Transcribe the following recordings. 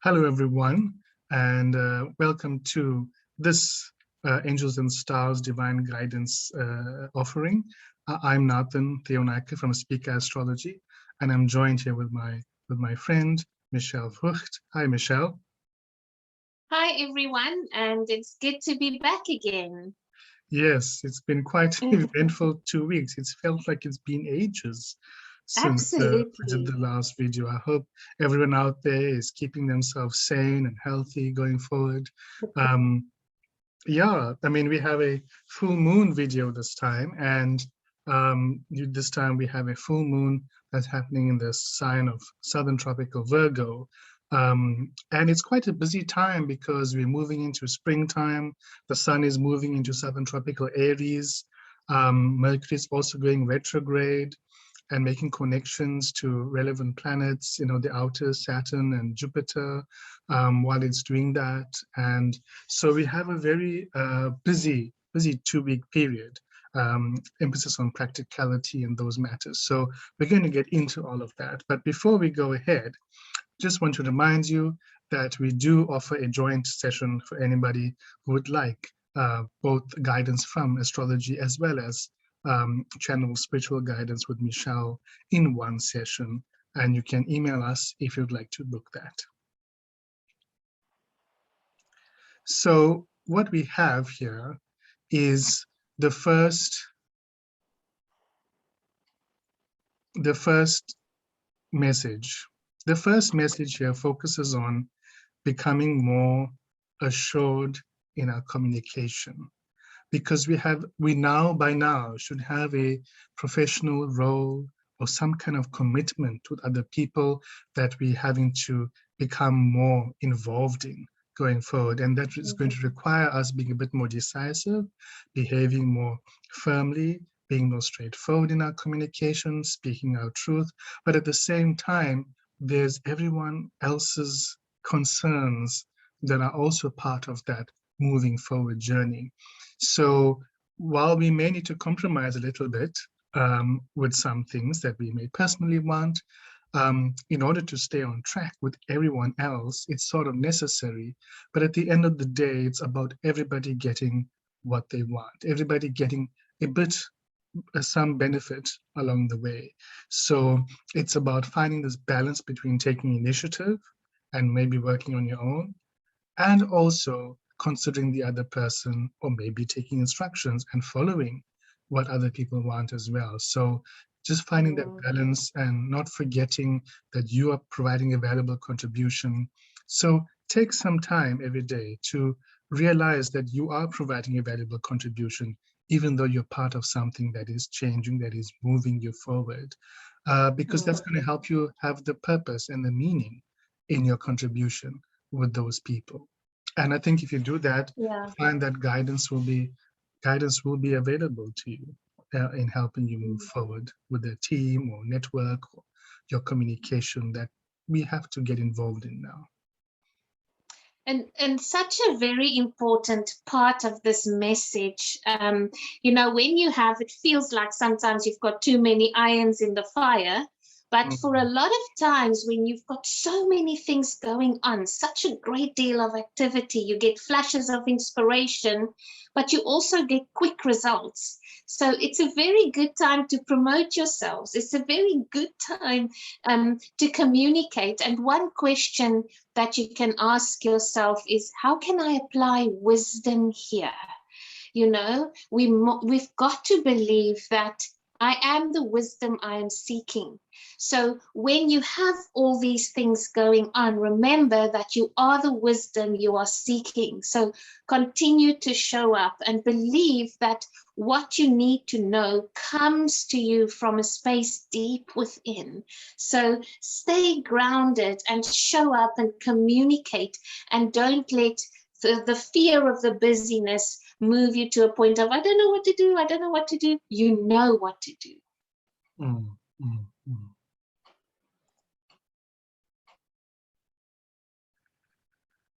Hello, everyone, and welcome to this Angels and Stars Divine Guidance offering. I'm Nāthan Theo Naicker from Spica Astrology, and I'm joined here with my friend Michelle Vooght. Hi, Michelle. Hi, everyone, and it's good to be back again. Yes, it's been quite an eventful 2 weeks. It's felt like it's been ages since we did the last video. I hope everyone out there is keeping themselves sane and healthy going forward. Yeah, I mean, we have a full moon video this time, and this time we have a full moon that's happening in the sign of Southern Tropical Virgo. And it's quite a busy time because we're moving into springtime. The sun is moving into Southern Tropical Aries. Mercury is also going retrograde and making connections to relevant planets, the outer Saturn and Jupiter, while it's doing that. And so we have a very busy 2-week period, emphasis on practicality and those matters. So we're going to get into all of that. But before we go ahead, just want to remind you that we do offer a joint session for anybody who would like both guidance from astrology as well as channel spiritual guidance with Michelle in one session. And you can email us if you'd like to book that. So what we have here is the first message. The first message here focuses on becoming more assured in our communication, because we now by now should have a professional role or some kind of commitment with other people that we're having to become more involved in going forward. And that is going to require us being a bit more decisive, behaving more firmly, being more straightforward in our communication, speaking our truth. But at the same time, there's everyone else's concerns that are also part of that moving forward journey. So while we may need to compromise a little bit with some things that we may personally want, in order to stay on track with everyone else, it's sort of necessary. But at the end of the day, it's about everybody getting what they want, everybody getting a bit, some benefit along the way. So it's about finding this balance between taking initiative and maybe working on your own, and also considering the other person, or maybe taking instructions and following what other people want as well. So just finding that balance and not forgetting that you are providing a valuable contribution. So take some time every day to realize that you are providing a valuable contribution, even though you're part of something that is changing, that is moving you forward, because that's going to help you have the purpose and the meaning in your contribution with those people. And I think if you do that, find that guidance will be available to you in helping you move forward with a team or network or your communication that we have to get involved in now. And such a very important part of this message, when you have, it feels like sometimes you've got too many irons in the fire. But for a lot of times when you've got so many things going on, such a great deal of activity, you get flashes of inspiration, but you also get quick results. So it's a very good time to promote yourselves. It's a very good time to communicate. And one question that you can ask yourself is, how can I apply wisdom here? We've got to believe that I am the wisdom I am seeking. So when you have all these things going on, remember that you are the wisdom you are seeking. So continue to show up and believe that what you need to know comes to you from a space deep within. So stay grounded and show up and communicate, and don't let the fear of the busyness move you to a point of, I don't know what to do, I don't know what to do. You know what to do.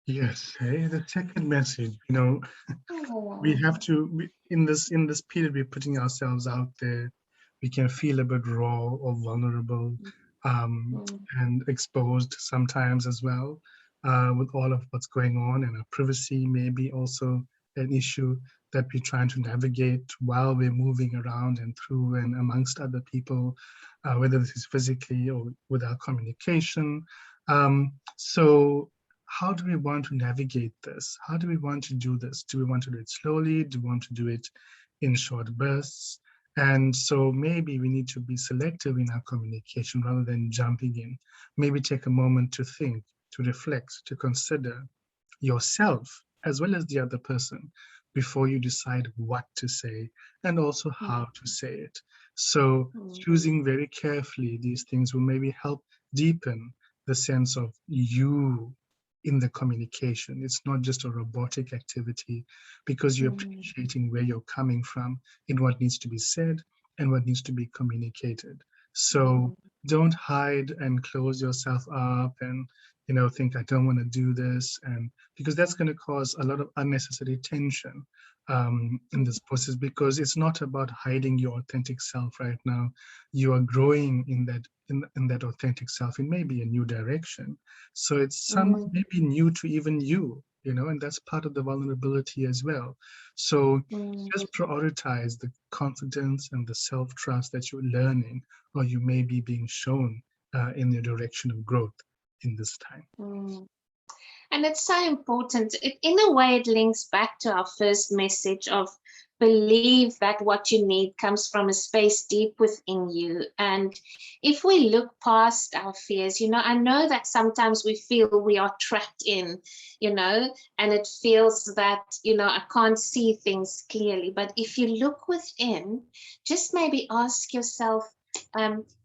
Yes, hey, the second message, we have to, in this period, we're putting ourselves out there. We can feel a bit raw or vulnerable and exposed sometimes as well. with all of what's going on, and our privacy may be also an issue that we're trying to navigate while we're moving around and through and amongst other people, whether this is physically or with our communication. So how do we want to navigate this? How do we want to do this? Do we want to do it slowly? Do we want to do it in short bursts? And so maybe we need to be selective in our communication rather than jumping in. Maybe take a moment to think, to reflect, to consider yourself as well as the other person before you decide what to say and also how to say it. So choosing very carefully these things will maybe help deepen the sense of you in the communication. It's not just a robotic activity, because you're appreciating where you're coming from in what needs to be said and what needs to be communicated. So don't hide and close yourself up and think I don't want to do this, and because that's going to cause a lot of unnecessary tension in this process, because it's not about hiding your authentic self right now. You are growing in that authentic self in maybe a new direction. So it's maybe new to even you, and that's part of the vulnerability as well. So just prioritize the confidence and the self-trust that you're learning or you may be being shown in the direction of growth in this time. And it's so important. In a way, it links back to our first message of believe that what you need comes from a space deep within you. And if we look past our fears, I know that sometimes we feel we are trapped in, and it feels that, I can't see things clearly. But if you look within, just maybe ask yourself,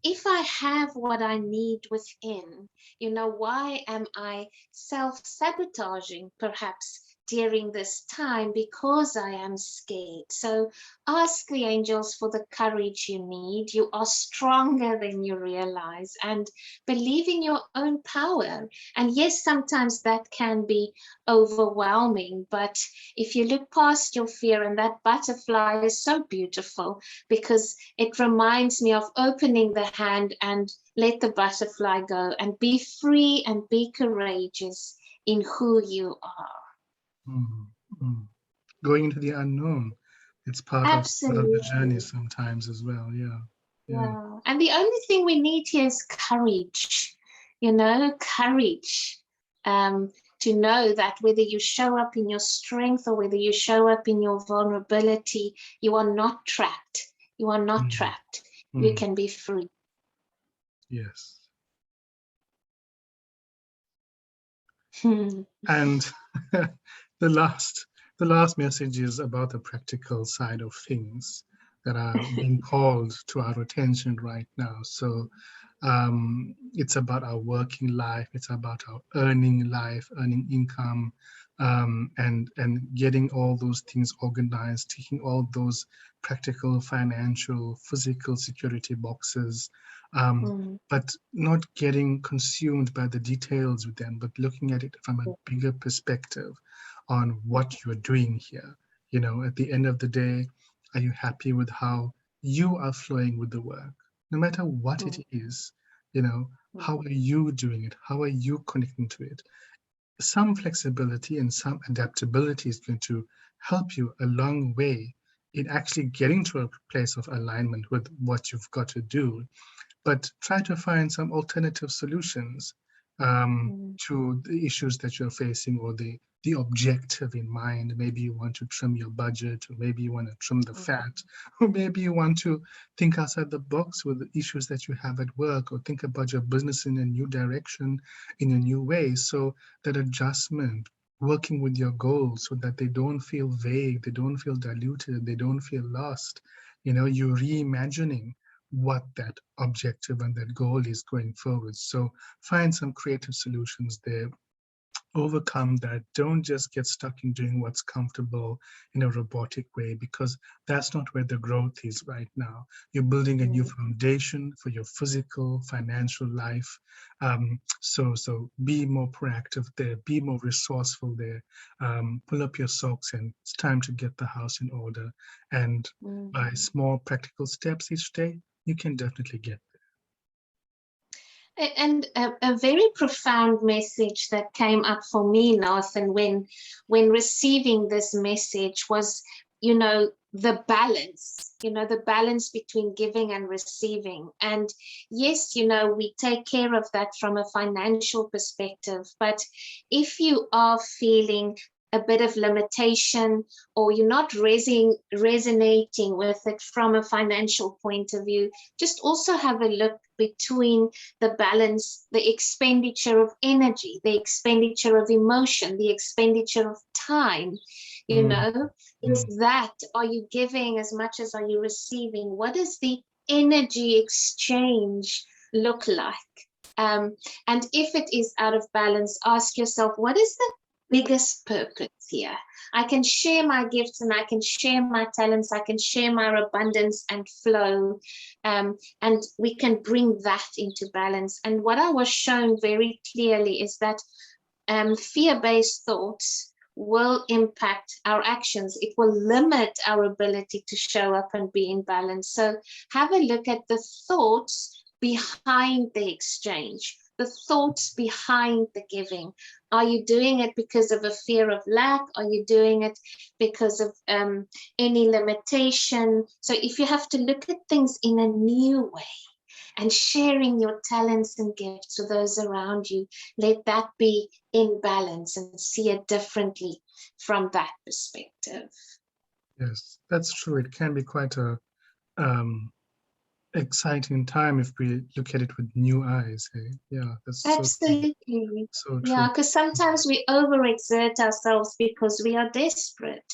if I have what I need within, why am I self-sabotaging perhaps during this time? Because I am scared. So ask the angels for the courage you need. You are stronger than you realize, and believe in your own power. And yes, sometimes that can be overwhelming, but if you look past your fear, and that butterfly is so beautiful because it reminds me of opening the hand and let the butterfly go and be free and be courageous in who you are. Going into the unknown, it's part of the journey sometimes as well. Yeah. And the only thing we need here is courage, courage to know that whether you show up in your strength or whether you show up in your vulnerability, you are not trapped. You are not trapped. You can be free. Yes. And the last message is about the practical side of things that are being called to our attention right now. So it's about our working life, it's about our earning life, earning income, and getting all those things organized, ticking all those practical, financial, physical security boxes, but not getting consumed by the details with them, but looking at it from a bigger perspective on what you're doing here. At the end of the day, are you happy with how you are flowing with the work? No matter what it is, how are you doing it? How are you connecting to it? Some flexibility and some adaptability is going to help you a long way in actually getting to a place of alignment with what you've got to do. But try to find some alternative solutions to the issues that you're facing, or the objective in mind. Maybe you want to trim your budget, or maybe you want to trim the fat, or maybe you want to think outside the box with the issues that you have at work, or think about your business in a new direction, in a new way. So that adjustment, working with your goals so that they don't feel vague, they don't feel diluted, they don't feel lost. You're reimagining what that objective and that goal is going forward. So find some creative solutions there. Overcome that. Don't just get stuck in doing what's comfortable in a robotic way, because that's not where the growth is right now. You're building a new foundation for your physical, financial life. So be more proactive there, be more resourceful there. Pull up your socks, and it's time to get the house in order. And by small practical steps each day, you can definitely get there. And a very profound message that came up for me, Nathan, when receiving this message was, the balance, the balance between giving and receiving. And yes, we take care of that from a financial perspective, but if you are feeling a bit of limitation, or you're not resonating with it from a financial point of view, just also have a look between the balance, the expenditure of energy, the expenditure of emotion, the expenditure of time. Is that, are you giving as much as are you receiving? What does the energy exchange look like? And if it is out of balance, ask yourself, what is the biggest purpose here? I can share my gifts and I can share my talents, I can share my abundance and flow, and we can bring that into balance. And what I was shown very clearly is that fear-based thoughts will impact our actions. It will limit our ability to show up and be in balance. So have a look at the thoughts behind the exchange, the thoughts behind the giving. Are you doing it because of a fear of lack? Are you doing it because of any limitation? So if you have to look at things in a new way and sharing your talents and gifts with those around you, let that be in balance and see it differently from that perspective. Yes, that's true. It can be quite a exciting time if we look at it with new eyes. Hey? Yeah, that's absolutely so true. Yeah, because sometimes we overexert ourselves because we are desperate,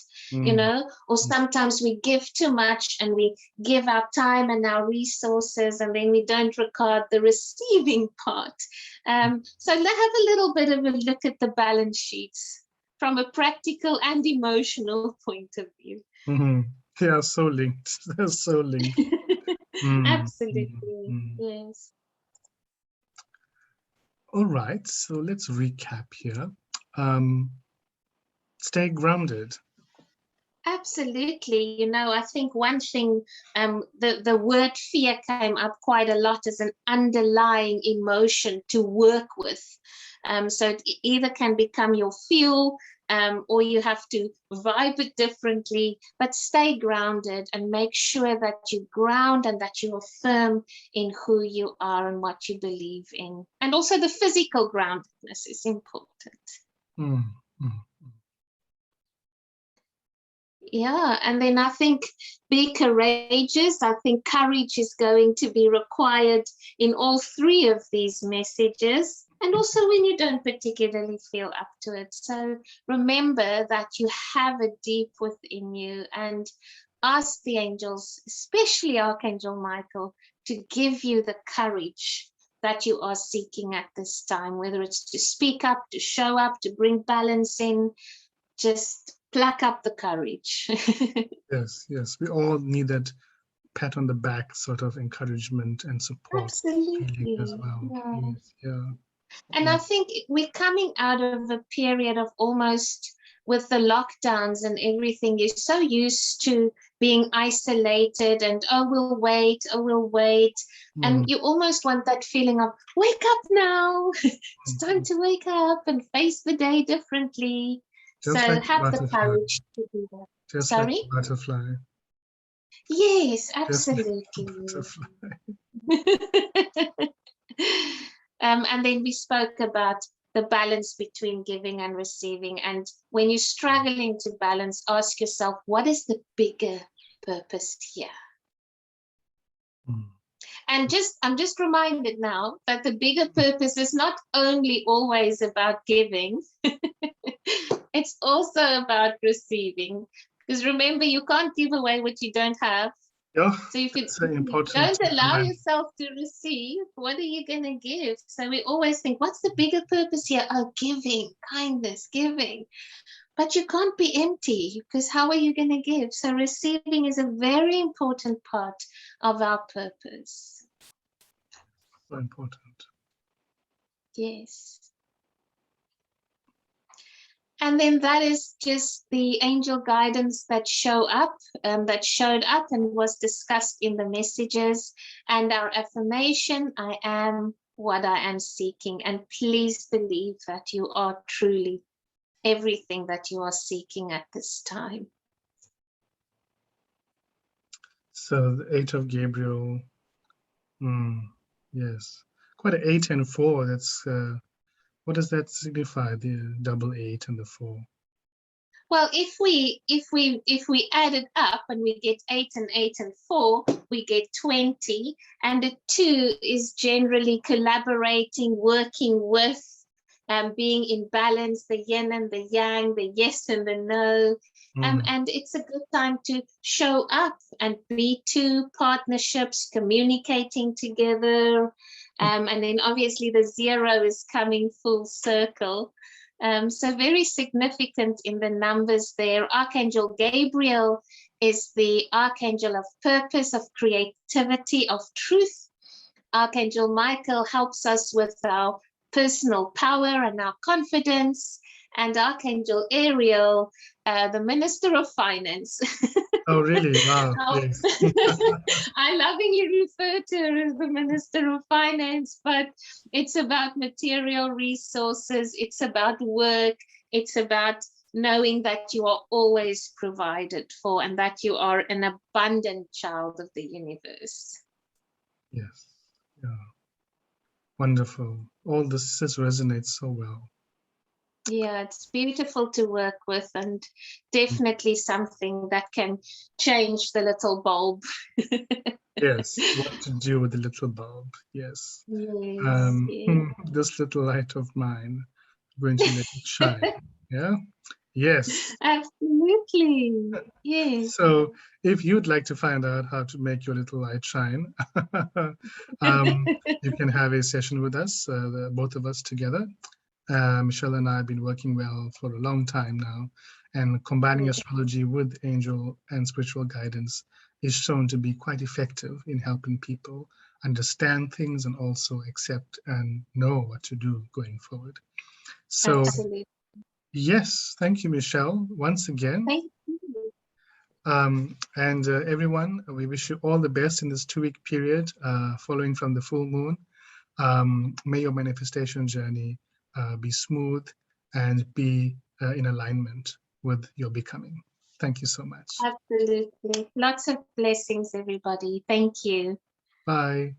or sometimes we give too much and we give our time and our resources, and then we don't regard the receiving part. So have a little bit of a look at the balance sheets from a practical and emotional point of view. They are so linked. They're so linked. Absolutely. Yes. All right, so let's recap here. Stay grounded. Absolutely. I think one thing, the word fear came up quite a lot as an underlying emotion to work with. So it either can become your fuel, or you have to vibe it differently, but stay grounded and make sure that you ground and that you are firm in who you are and what you believe in. And also the physical groundedness is important. Yeah, and then I think be courageous. I think courage is going to be required in all three of these messages, and also when you don't particularly feel up to it. So remember that you have it deep within you, and ask the angels, especially Archangel Michael, to give you the courage that you are seeking at this time, whether it's to speak up, to show up, to bring balance in. Just pluck up the courage. Yes, we all need that pat on the back sort of encouragement and support. Absolutely. As well. Yeah. Yeah. And I think we're coming out of a period of almost, with the lockdowns and everything, you're so used to being isolated and, we'll wait. And you almost want that feeling of, wake up now. It's time to wake up and face the day differently. Just so like have the courage to do that. Just Sorry? like a butterfly. Yes, absolutely. And then we spoke about the balance between giving and receiving. And when you're struggling to balance, ask yourself, what is the bigger purpose here? And I'm just reminded now that the bigger purpose is not only always about giving, it's also about receiving. Because remember, you can't give away what you don't have. Yeah, so if you don't allow yourself to receive, what are you going to give? So we always think, what's the bigger purpose here? Oh, giving, kindness, giving. But you can't be empty, because how are you going to give? So receiving is a very important part of our purpose. So important. Yes. And then that is just the angel guidance that showed up and was discussed in the messages. And our affirmation, I am what I am seeking. And please believe that you are truly everything that you are seeking at this time. So the 8 of Gabriel, yes, quite an 8 and 4. That's what does that signify? The double 8 and the 4. Well, if we add it up and we get 8 and 8 and 4, we get 20. And the 2 is generally collaborating, working with, being in balance, the yin and the yang, the yes and the no. And it's a good time to show up and be two partnerships, communicating together. And then obviously the 0 is coming full circle. So very significant in the numbers there. Archangel Gabriel is the archangel of purpose, of creativity, of truth. Archangel Michael helps us with our personal power and our confidence. And Archangel Ariel, the Minister of Finance. Oh, really? Wow. Yes. I lovingly refer to her as the Minister of Finance, but it's about material resources. It's about work. It's about knowing that you are always provided for and that you are an abundant child of the universe. Yes. Yeah. Wonderful. All this resonates so well. Yeah, it's beautiful to work with and definitely something that can change the little bulb. Yes, what to do with the little bulb. Yes. Yes, yes. This little light of mine, I'm going to let it shine. Yeah. Yes. Absolutely. Yes. So if you'd like to find out how to make your little light shine, you can have a session with us, both of us together. Michelle and I have been working well for a long time now, and combining astrology with angel and spiritual guidance is shown to be quite effective in helping people understand things and also accept and know what to do going forward. So, absolutely. Yes, thank you, Michelle, once again. Thank you. And everyone, we wish you all the best in this 2-week period following from the full moon. May your manifestation journey be smooth and be in alignment with your becoming. Thank you so much. Absolutely. Lots of blessings, everybody. Thank you. Bye.